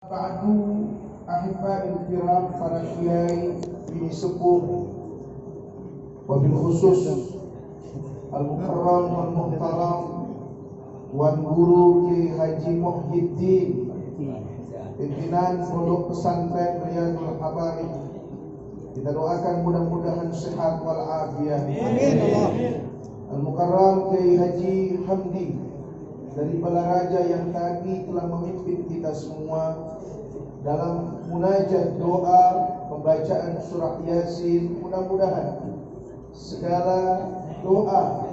Ba'du ahiba'il kiram, para kiai, bini sepuh, wabil khusus Al-Mukarram wal Muhtaram Wan Guru Kiai Haji Muhyiddin, pimpinan Pondok Pesantren Riyadul Habaib. Kita doakan mudah-mudahan sehat walafiat. Amin. Al-Mukarram Kiai Haji Hamdi dari Balaraja yang tadi telah memimpin kita semua dalam munajat doa pembacaan surah Yasin. Mudah-mudahan segala doa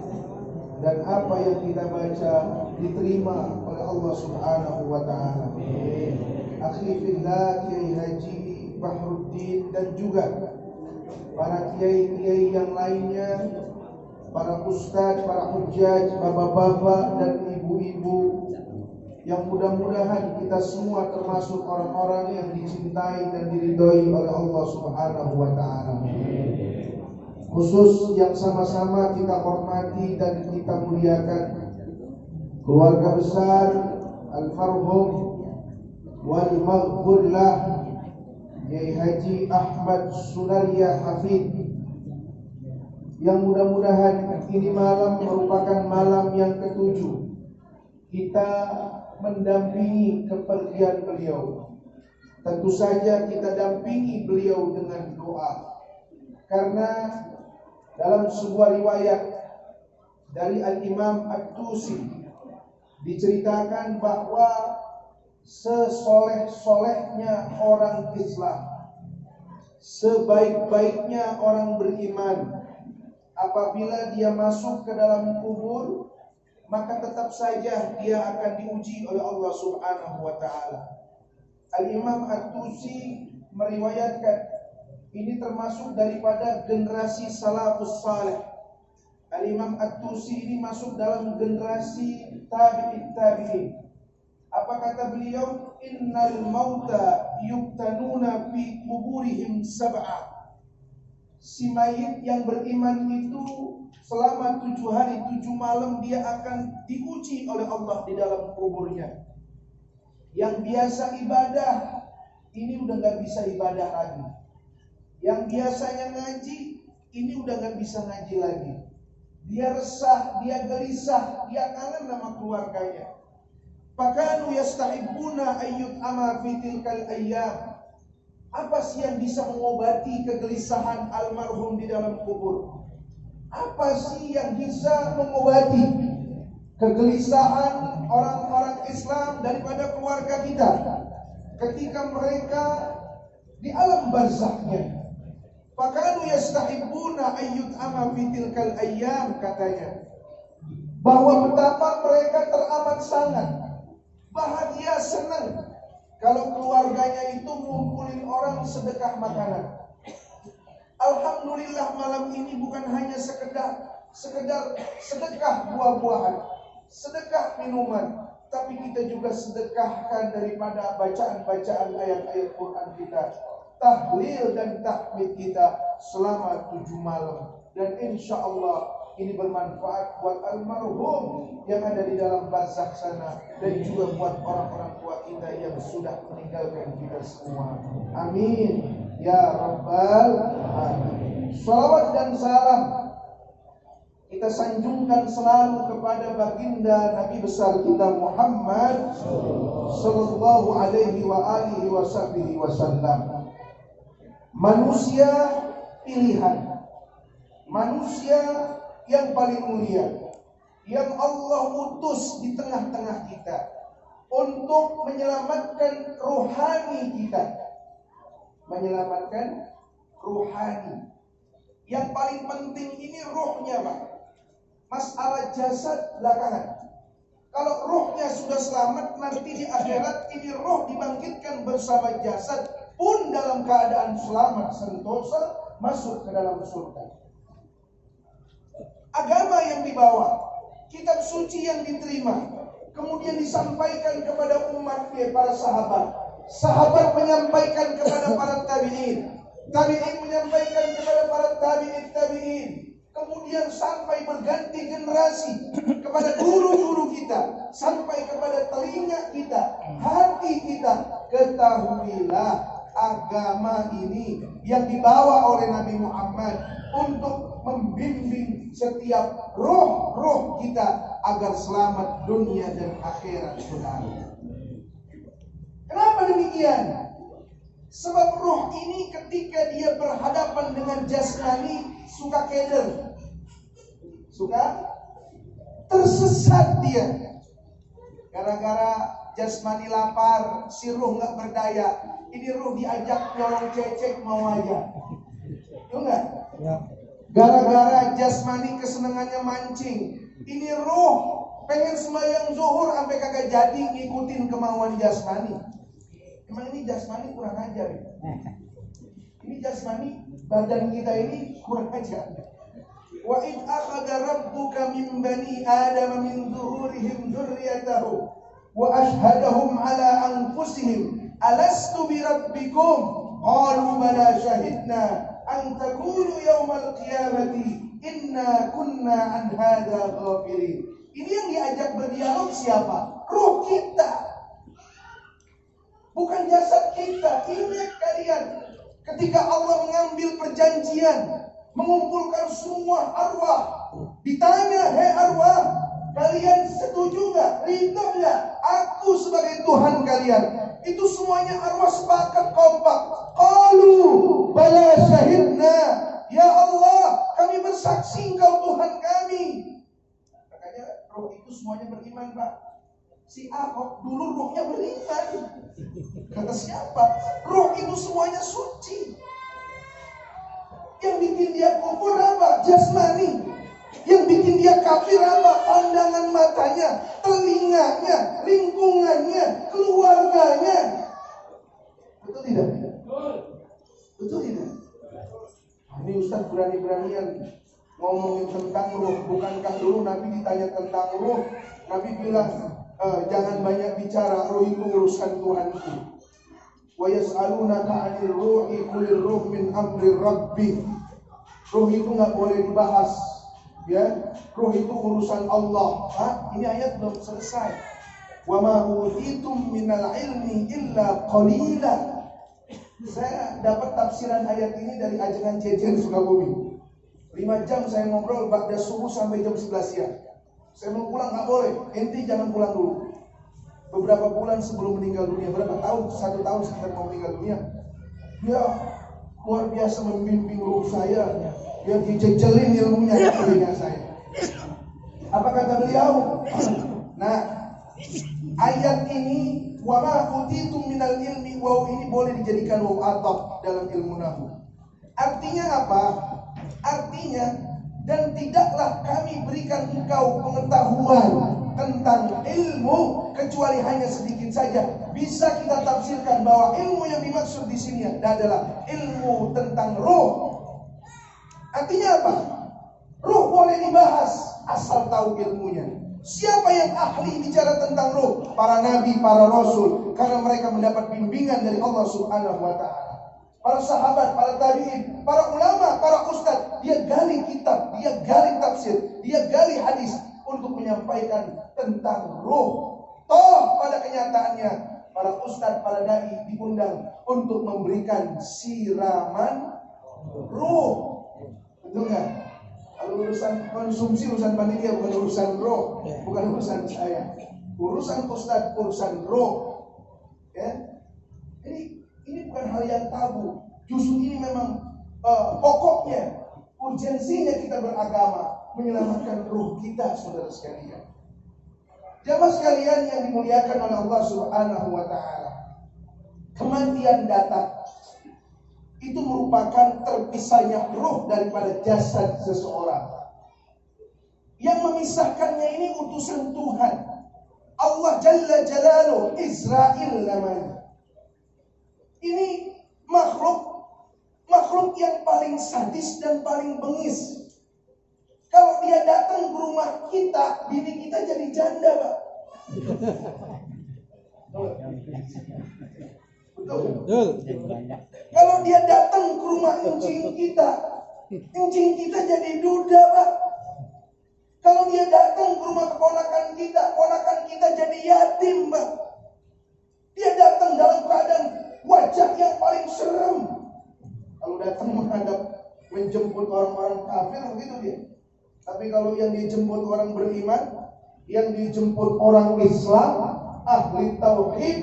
dan apa yang kita baca diterima oleh Allah Subhanahu wa taala. Akhi fillah Kiai Haji Bahruddin dan juga para kiai-kiai yang lainnya, para ustadz, para hujjaj, bapak-bapak dan ibu-ibu, yang mudah-mudahan kita semua termasuk orang-orang yang dicintai dan diridhoi oleh Allah Subhanahu wa taala. Khusus yang sama-sama kita hormati dan kita muliakan keluarga besar almarhum wal maghfurlah Kiai Haji Ahmad Sunaria Hafid, yang mudah-mudahan ini malam merupakan malam yang ketujuh kita mendampingi kepergian beliau. Tentu saja kita dampingi beliau dengan doa, karena dalam sebuah riwayat dari Al-Imam At-Tusi diceritakan bahwa sesoleh-solehnya orang Islam, sebaik-baiknya orang beriman, apabila dia masuk ke dalam kubur, maka tetap saja dia akan diuji oleh Allah Subhanahu wa taala. Al-Imam At-Tusi meriwayatkan ini termasuk daripada generasi salafus saleh. Al-Imam At-Tusi ini masuk dalam generasi tabi'in. Apa kata beliau? Innal mauta yuktanuna fi kuburihim sab'a. Si mayit yang beriman itu selama 7 hari 7 malam dia akan diuji oleh Allah di dalam kuburnya. Yang biasa ibadah ini udah gak bisa ibadah lagi. Yang biasanya ngaji ini udah gak bisa ngaji lagi. Dia resah, dia gelisah, dia kangen sama keluarganya. Fakanu yastahibuna ayyut ama fi tilkal ayyam. Apa sih yang bisa mengobati kegelisahan almarhum di dalam kubur? Apa sih yang bisa mengobati kegelisahan orang-orang Islam daripada keluarga kita ketika mereka di alam barzakhnya? Fakanu yastahibuna ayyut ama fi tilkal ayyam, katanya bahwa betapa mereka teramat sangat bahagia, senang kalau keluarganya itu ngumpulin orang sedekah makanan. Alhamdulillah malam ini bukan hanya sekedar sedekah buah-buahan, sedekah minuman, tapi kita juga sedekahkan daripada bacaan-bacaan ayat-ayat Quran kita, tahlil dan tahmid kita selama 7 malam. Dan insya Allah ini bermanfaat buat almarhum yang ada di dalam barzakh sana, dan juga buat orang-orang tua kita yang sudah meninggalkan kita semua. Amin ya rabbal alamin. Salawat dan salam kita sanjungkan selalu kepada baginda Nabi besar kita Muhammad sallallahu alaihi wa alihi wasallam. Manusia pilihan, manusia yang paling mulia, yang Allah utus di tengah-tengah kita untuk menyelamatkan rohani kita. Menyelamatkan rohani. Yang paling penting ini rohnya, Pak. Masalah jasad belakangan. Kalau rohnya sudah selamat, nanti di akhirat ini roh dibangkitkan bersama jasad pun dalam keadaan selamat, sentosa, masuk ke dalam surga. Agama yang dibawa, kitab suci yang diterima, kemudian disampaikan kepada umat para sahabat. Sahabat menyampaikan kepada para tabi'in, tabi'in menyampaikan kepada para tabi'in. kemudian sampai berganti generasi kepada guru-guru kita, sampai kepada telinga kita, hati kita. Ketahuilah agama ini yang dibawa oleh Nabi Muhammad untuk membimbing setiap roh-roh kita agar selamat dunia dan akhirat, saudara. Kenapa demikian? Sebab roh ini ketika dia berhadapan dengan jasmani suka keder, suka tersesat dia. Gara-gara jasmani lapar, si ruh nggak berdaya. Ini ruh diajak nyolong cecek mau aja, tuh nggak? Gara-gara jasmani kesenangannya mancing, ini ruh pengen sembahyang zuhur sampai kagak jadi ngikutin kemauan jasmani. Emang ini jasmani kurang ajar ya? Ini jasmani, badan kita ini kurang ajar. Wa id akhadha rabbuka min bani Adam min zuhurihim dzurriyyatahum wa ashhadahum ala anfusihim alastu bi rabbikum qalu bala shahidna an taqulu yawmal qiyamati inna kunna an hadza ghafirin. Ini yang diajak berdialog siapa? Ruh kita, bukan jasad kita. Ingat kalian, ketika Allah mengambil perjanjian, mengumpulkan semua arwah, ditanya, hei arwah, kalian setuju gak? Ridho gak? Aku sebagai Tuhan kalian. Itu semuanya arwah sepakat kompak. Qalu bala syahidna, ya Allah, kami bersaksi engkau Tuhan kami. Makanya roh itu semuanya beriman, Pak. Si Ahok dulu rohnya beriman. Kata siapa? Roh itu semuanya suci. Yang bikin dia kufur apa? Jasmani. Yang bikin dia kafir apa? Pandangan matanya, telinganya, lingkungannya, keluarganya. Betul tidak? Betul tidak? Ini Ustaz berani-beranian ngomongin tentang roh. Bukankah dulu Nabi ditanya tentang roh, Nabi bilang, jangan banyak bicara, roh itu urusan Tuhanku. Wa yas'alunaka 'anil ruhi qulir ruh min amri rabbi. Roh itu enggak boleh dibahas, ya. Roh itu urusan Allah. Ini ayat belum selesai. Wa ma utitum minal ilmi illa qalila. Saya dapat tafsiran ayat ini dari Ajengan Jejen Sukabumi. 5 jam saya ngobrol ba'da subuh sampai jam 11 siang. Saya mau pulang nggak boleh, enti jangan pulang dulu. Beberapa bulan sebelum meninggal dunia, berapa tahun? 1 tahun sekitar mau meninggal dunia. Dia luar biasa membimbing ruh saya. Dia dijejelin ilmunya di telinga saya. Apa kata beliau? Nah, ayat ini wa ma utitum minal ilmi, waw ini boleh dijadikan waw ataf dalam ilmu nahwu. Artinya apa? Artinya, dan tidaklah kami berikan engkau pengetahuan tentang ilmu kecuali hanya sedikit saja. Bisa kita tafsirkan bahwa ilmu yang dimaksud di sini adalah ilmu tentang roh. Artinya apa? Roh boleh dibahas asal tahu ilmunya. Siapa yang ahli bicara tentang roh? Para nabi, para rasul, karena mereka mendapat bimbingan dari Allah Subhanahu wa taala. Para sahabat, para tabi'in, para ulama, para ustadz, dia gali kitab, dia gali tafsir, dia gali hadis untuk menyampaikan tentang roh. Toh pada kenyataannya para ustadz, para dai diundang untuk memberikan siraman roh. Betul nggak? Kalau urusan konsumsi, urusan panitia, bukan urusan roh, bukan urusan saya. Urusan ustadz, urusan roh. Ya, ini bukan hal yang tabu. Justru ini memang pokoknya, urgensinya kita beragama, menyelamatkan ruh kita, saudara sekalian. Jamaah sekalian yang dimuliakan oleh Allah Subhanahu wa taala. Kematian datang itu merupakan terpisahnya ruh daripada jasad seseorang. Yang memisahkannya ini utusan Tuhan. Allah Jalla Jalaluhu, Israel namanya. Ini makhluk yang paling sadis dan paling bengis. Kalau dia datang ke rumah kita, bini kita jadi janda, Pak. Betul. Kalau dia datang ke rumah kucing kita, Kencing kita jadi duda, Pak. Kalau dia datang ke rumah keponakan kita jadi yatim, Pak. Dia datang dalam keadaan wajah yang paling serem. Kalau datang menjemput orang-orang kafir, begitu dia. Tapi kalau yang dijemput orang beriman, yang dijemput orang Islam, ahli tauhid,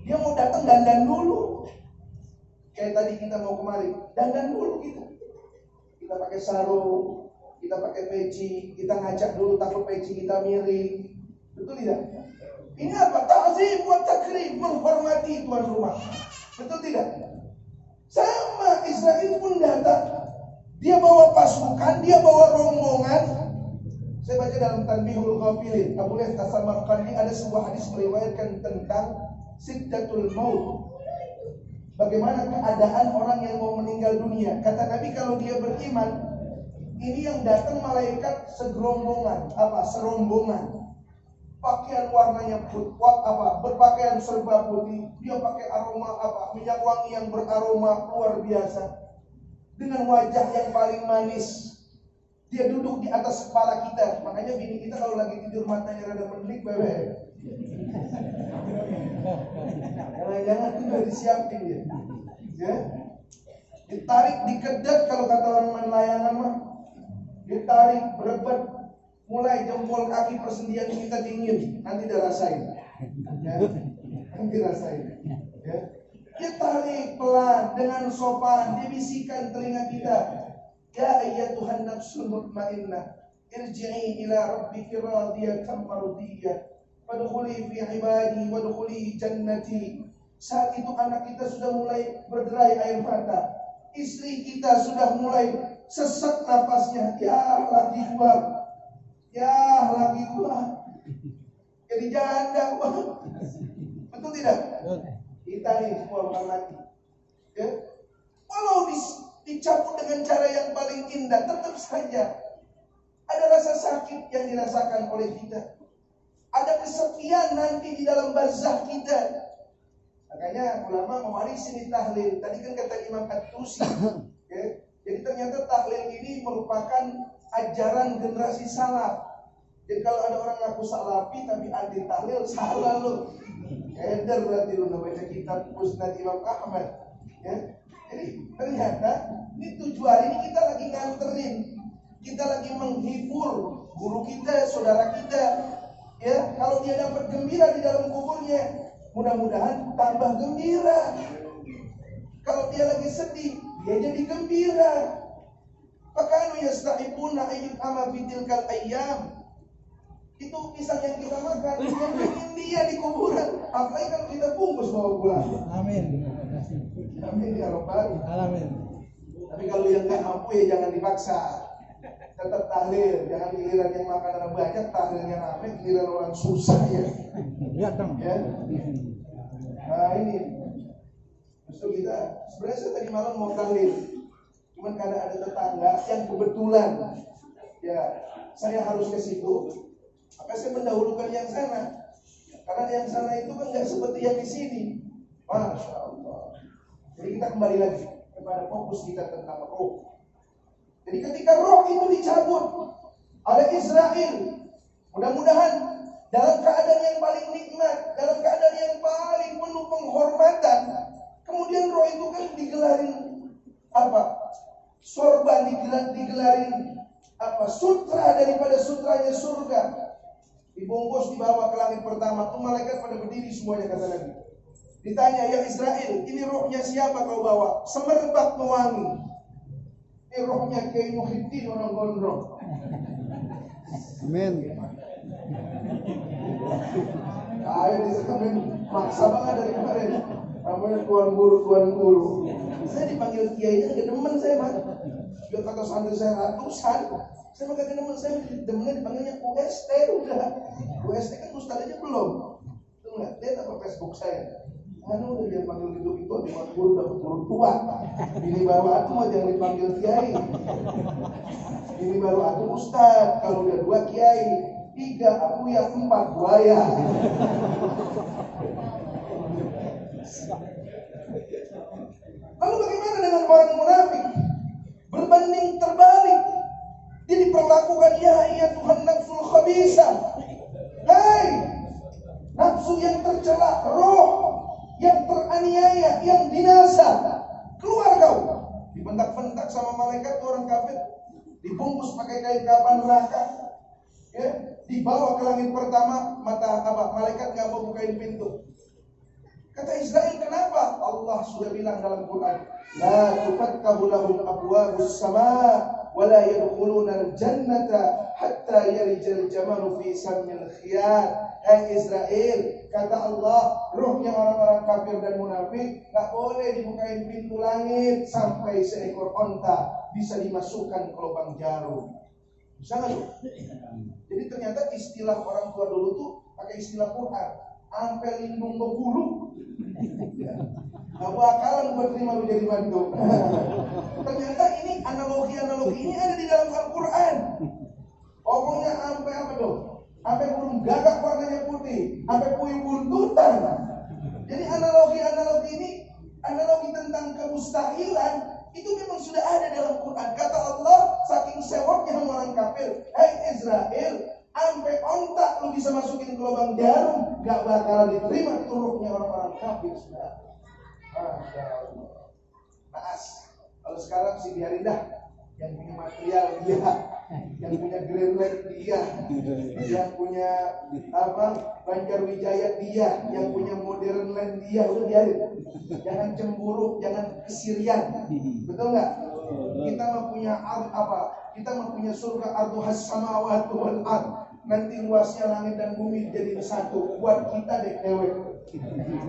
dia mau datang dandan dulu. Kayak tadi kita mau kemari, dandan dulu kita. Kita pakai sarung, kita pakai peci, kita ngajak dulu takut peci kita miring. Betul tidak? Ini apa? Ta'zim wa takrim, menghormati tuan rumah. Betul tidak? Sama, Israel pun datang. Dia bawa pasukan, dia bawa rombongan. Saya baca dalam Tanbihul Ghafilin, Abu Layth As-Samarqandi ada sebuah hadis meriwayatkan tentang Siddatul Maut. Bagaimana keadaan orang yang mau meninggal dunia. Kata Nabi, kalau dia beriman, ini yang datang malaikat segerombongan, serombongan. Pakaian warnanya berpakaian serba putih. Dia pakai aroma minyak wangi yang beraroma luar biasa. Dengan wajah yang paling manis. Dia duduk di atas kepala kita. Makanya bini kita kalau lagi tidur matanya rada mendelik, bebe. Jangan itu udah disiapin dia. Ya. Ditarik, dikedat kalau kata orang main layangan mah. Ditarik, berebet. Mulai jempol kaki persendian kita dingin. Nanti dia rasain. Ya. Nanti rasain. Ya. Dia tarik pelan dengan sopan, dia bisikan telinga kita, ya ayyatuhan nafsul mutmainnah, irji'i ila rabbiki radiyatan mardiyah, fadkhuli fi ibadi wadkhuli jannati. Saat itu anak kita sudah mulai berderai air mata, istri kita sudah mulai sesak napasnya, ya laki gua, jadi janda gua. Betul tidak? Kita nih semua bukan lagi. Ya. Walau dicabut dengan cara yang paling indah, tetap saja ada rasa sakit yang dirasakan oleh kita. Ada kesepian nanti di dalam barzakh kita. Makanya ulama mewarisi ini tahlil. Tadi kan kata Imam At-Tusi. Ya. Jadi ternyata tahlil ini merupakan ajaran generasi salaf. Jadi kalau ada orang ngaku salafi tapi anti tahlil, salah lo. Eder berarti lu baca kitab Musnad Imam Ahmad. Ya. Jadi ternyata ini tujuan ini kita lagi nganterin, kita lagi menghibur guru kita, saudara kita. Ya, kalau dia dapat gembira di dalam kuburnya, mudah-mudahan tambah gembira. Kalau dia lagi sedih, dia jadi gembira. Fakanu yasta'ibuna ayyut ama bitilkal ayyam. Itu pisang yang kita makan, yang ingin dia di kuburan. Apalagi kalau kita bungkus bawa pulang. Amin. Amin ya Rabbal Alamin. Tapi kalau yang nggak mampu ya jangan dipaksa. Tetap tahlil, jangan giliran yang makanan banyak, tahlilnya rame, giliran orang susah ya. Ya. Nah ini, justru kita sebenarnya saya tadi malam mau tahlil, cuman karena ada tetangga yang kebetulan, ya saya harus ke situ. Maka saya mendahulukan yang sana. Karena yang sana itu kan nggak seperti yang di sini. Masya Allah. Jadi kita kembali lagi kepada fokus kita tentang roh. Jadi ketika roh itu dicabut oleh Israel, mudah-mudahan dalam keadaan yang paling nikmat, dalam keadaan yang paling penuh penghormatan, kemudian roh itu kan digelarin sorban, digelarin sutra daripada sutranya surga. Dibungkus dibawa ke langit pertama, itu malaikat pada berdiri semuanya kata Nabi. Ditanya, ya Israel, ini rohnya siapa kau bawa? Semerbak mewangi. Ini rohnya Kiai Muhyiddin orang gondrong. Amin. Ayo disekamin, maksa banget dari kemarin. Namanya tuan guru. Saya dipanggil Kiai, gak demen saya mah. Biar kata santri saya ratusan. Saya mah kagak demen, saya demennya dipanggilnya UST udah. UST kan ustaz aja belum. Tuh nggak, lihat apa Facebook saya. Udah dia panggil gitu di guru udah guru tua. Ini baru aku mau jangan dipanggil kiai. Ini baru aku ustaz. Kalau udah 2 kiai, 3 aku yang 4 buaya. Lalu bagaimana dengan orang munafik? Berbanding yang binasa. Keluar kau. Dibentak-bentak sama malaikat tuh orang kafir, dibungkus pakai kain kapan neraka, ya, dibawa ke langit pertama. Malaikat nggak mau bukain pintu. Kata Israel, kenapa? Allah sudah bilang dalam Quran, la tufattahu lahum abwabus sama' wa la yadkhuluna al-jannata hatta yarijal jamalu fi sammil khiyat. Hai Israel, kata Allah, ruhnya orang-orang kafir dan munafik nggak boleh dibukain pintu langit sampai seekor onta bisa dimasukkan ke lubang jarum. Bisa nggak tuh? Jadi ternyata istilah orang tua dulu tuh pakai istilah Quran. Sampai lindung berbulu, nggak bakalan gue terima lu jadi mantu. Ternyata ini analogi ini ada di dalam Al-Quran. Pokoknya sampai apa tuh? Sampai burung gagak warnanya putih, sampai puyuh buntutan. Jadi analogi ini, analogi tentang kemustahilan itu memang sudah ada dalam Quran. Kata Allah, saking sewotnya orang kafir, hai Israel, sampai ontak lu bisa masukin ke lubang jarum, gak bakalan diterima itu ruhnya orang-orang kafir. Masya Allah. Naas. Kalau sekarang sih biarin dah. Yang punya material dia, yang punya Greenland dia, yang punya Banjarwijaya dia, yang punya Modern Land dia, udah biarin. Jangan cemburu, jangan kesirian. Betul nggak? Kita mah punya Kita mah punya surga arduhas samawati wal ard. Nanti luasnya langit dan bumi jadi satu. Buat kita deh dewek.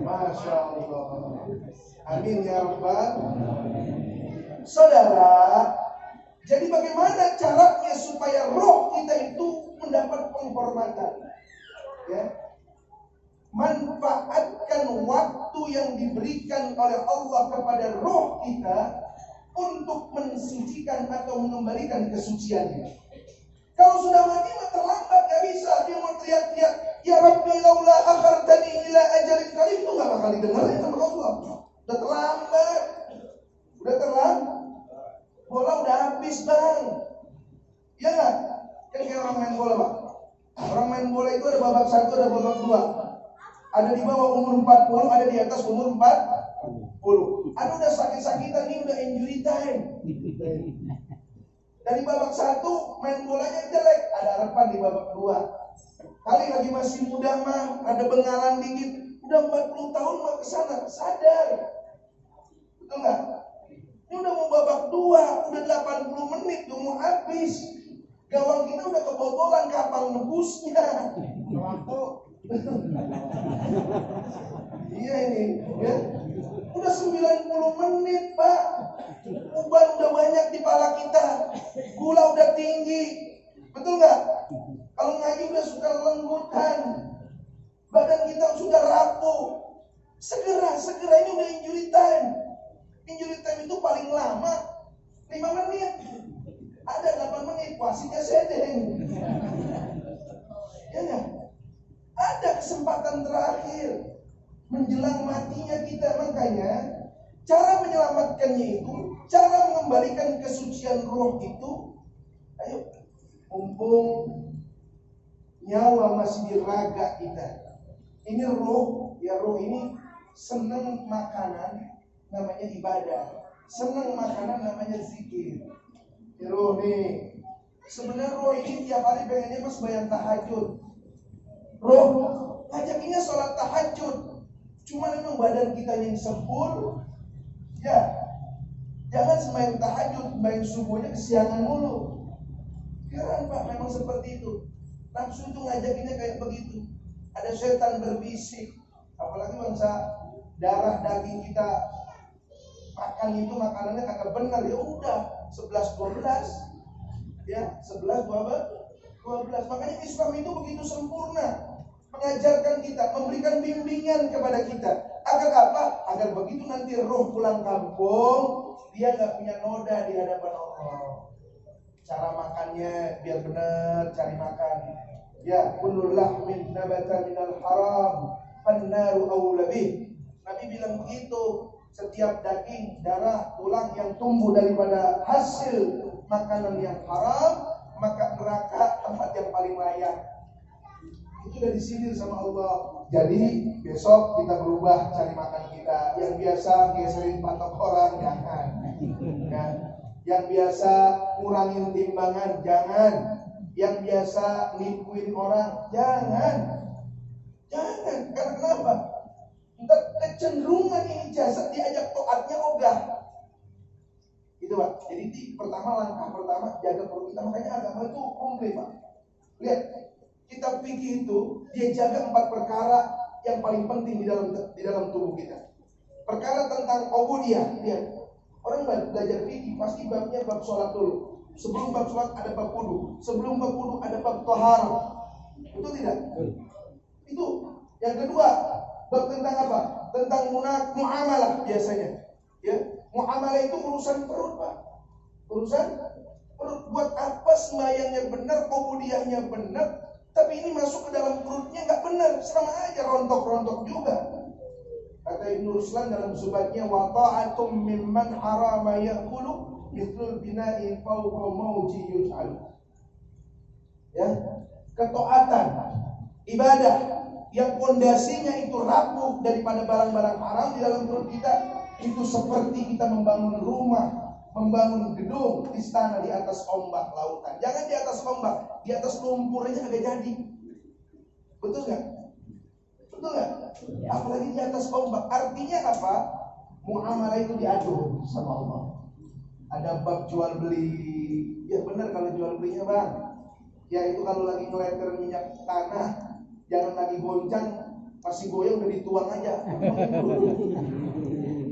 Masya Allah. Amin ya Rabbal. Saudara, jadi bagaimana caranya supaya roh kita itu mendapat penghormatan? Ya. Manfaatkan waktu yang diberikan oleh Allah kepada roh kita untuk mensucikan atau mengembalikan kesuciannya. Kalau sudah mati mah terlambat, gak bisa. Dia mau teriak-teriak, ya Rabbi laula akhartani ila ajalin qarib, itu gak bakal didengar sama Allah. Udah terlambat. Bola udah habis bang. Iya gak? Kan kayak orang main bola bang. Orang main bola itu ada babak 1, ada babak 2. Ada di bawah umur 40, ada di atas umur 40. Ada udah sakit-sakitan nih, udah injury time. Dari babak 1 main bolanya jelek, ada harapan di babak 2. Kali lagi masih muda mah, ada bengalan dikit, udah 40 tahun mah kesana, sadar. Betul nggak? Ini udah mau babak 2, udah 80 menit, udah mau habis. Gawang kita udah kebobolan, kapan nebusnya? Waktu. Iya ini, ya. Udah 90 menit Pak. Uban udah banyak di pala kita, gula udah tinggi, betul nggak? Kalau ngaji udah suka lenggutan, badan kita sudah rapuh. Segera ini udah injury time. Injury time itu paling lama 5 menit. Ada 8 menit, wasitnya sedeng. Ya nggak? Ada kesempatan terakhir menjelang matinya kita, makanya cara menyelamatkannya itu, cara mengembalikan kesucian roh itu, ayo, mumpung nyawa masih di raga kita. Ini roh, ya roh ini senang makanan, namanya ibadah. Senang makanan namanya zikir. Ya roh nih, sebenarnya roh ini tiap hari pengennya pas bayang tahajud. Roh, ngajakinnya sholat tahajud. Cuma memang badan kita yang sempur. Ya, jangan semain tahajud, main subuhnya kesiangan mulu. Kira Pak, memang seperti itu. Nafsu itu ngajakinnya kayak begitu. Ada setan berbisik. Apalagi bangsa darah daging kita makan itu makanannya kagak benar. Ya udah, 11-12. Ya, 11-12. Makanya Islam itu begitu sempurna. Mengajarkan kita, memberikan bimbingan kepada kita. Agar apa? Agar begitu nanti roh pulang kampung, dia gak punya noda di hadapan Allah. Cara makannya biar benar, cari makan. Ya, kullu lahmin nabata minal haram, fannaru awla bih. Nabi bilang begitu, setiap daging, darah, tulang yang tumbuh daripada hasil makanan yang haram, maka neraka tempat yang paling layak. itu udah disindir sama Allah. Jadi besok kita berubah cari makan kita. Yang biasa geserin patok orang, jangan. Ya. Yang biasa ngurangin timbangan, jangan. Yang biasa nipuin orang, jangan. Jangan. Karena kenapa? Ntar kecenderungan ini jasad diajak taatnya ogah. Gitu Pak. Jadi langkah pertama jaga perut kita. Makanya agama itu komplit Pak. Lihat, kita fikih itu dia jaga 4 perkara yang paling penting di dalam tubuh kita. Perkara tentang ubudiyah. Lihat, orang belajar fikih pasti babnya bab sholat dulu. Sebelum bab sholat ada bab wudu. Sebelum bab wudu ada bab taharah. Betul tidak? Itu. Yang kedua, bab tentang apa? Tentang muamalah biasanya. Ya, muamalah itu urusan perut, Pak. Urusan perut. Buat apa sembahyangnya benar, ubudiyahnya benar, tapi ini masuk ke dalam perutnya nggak benar, sama aja rontok-rontok juga. Kata Ibnu Ruslan dalam subatnya, wa ta'atum mimman harama ya'kulu mithlul bina'i fawqa mawji yuj'al. Ya, ketaatan ibadah yang pondasinya itu rapuh daripada barang-barang haram di dalam perut kita, itu seperti kita membangun rumah, membangun gedung, istana di atas ombak lautan. Jangan di atas ombak, di atas lumpur aja agak jadi. Betul nggak? Betul nggak? Apalagi di atas ombak. Artinya apa? Muamalah itu diatur sama Allah. Ada bab jual beli. Ya benar kalau jual belinya bang. Ya itu kalau lagi ngeleter minyak tanah, jangan lagi goncang, masih goyang udah dituang aja.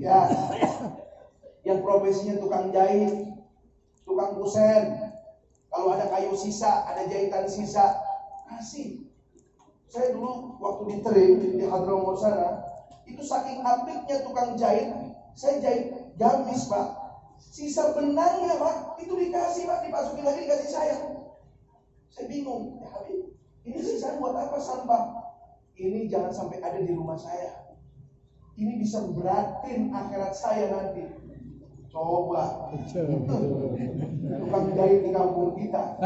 Ya, yang profesinya tukang jahit, tukang kusen, kalau ada kayu sisa, ada jahitan sisa, kasih. Saya dulu waktu di Terim di Hadramaut sana, itu saking apiknya tukang jahit, saya jahit gamis Pak. Sisa benangnya Pak, itu dikasih Pak, dimasukin lagi dikasih saya. Saya bingung, ya Habib, ini sisa buat apa sampah? Ini jangan sampai ada di rumah saya. Ini bisa beratin akhirat saya nanti. Coba tukang jahit di kampung kita.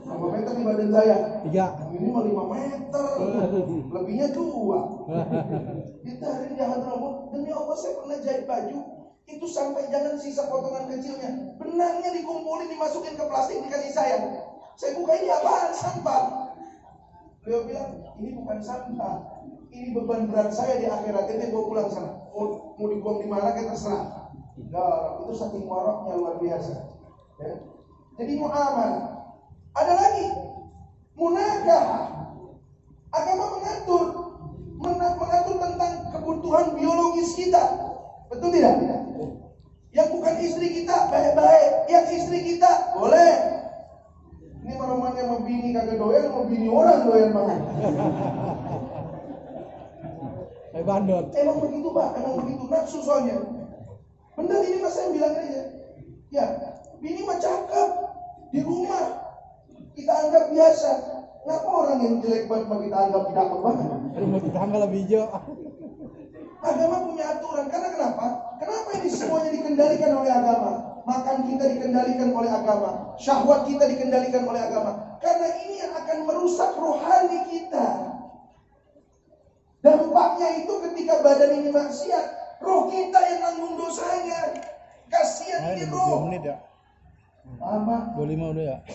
Berapa meter nih badan saya? 3. Ini mah 5 meter. Lebihnya 2. Ditarik di Hadramaut. Demi Allah saya pernah jahit baju, itu sampai jangan sisa potongan kecilnya, benangnya dikumpulin, dimasukin ke plastik, dikasih saya. Saya buka, ini apaan? Sampah. Beliau bilang, ini bukan sampah, ini beban berat saya di akhirat. Ini bawa pulang sana. Mau dibuang di mana kita terserah. Nah, itu saking waroknya luar biasa. Ya. Jadi muamalah. Ada lagi munakah. Agama mengatur tentang kebutuhan biologis kita. Betul tidak? Yang bukan istri kita baik-baik, yang istri kita boleh. Ini romannya mau bini kagak doyan, mau bini orang doyan banget. Bandot. Emang begitu Pak, emang begitu, nafsu soalnya. Bener ini mas saya bilang aja. Ya, bini mah cakep di rumah, kita anggap biasa. Kenapa orang yang jelek banget kita anggap cakep banget? Rumah tetangga lebih hijau. Agama punya aturan, karena kenapa? Kenapa ini semuanya dikendalikan oleh agama? Makan kita dikendalikan oleh agama, syahwat kita dikendalikan oleh agama. Karena ini yang akan merusak rohani kita. Dampaknya itu ketika badan ini maksiat, roh kita yang nanggung dosanya. Kasihan ini roh. 20 menit ya? Lama. 25 udah ya?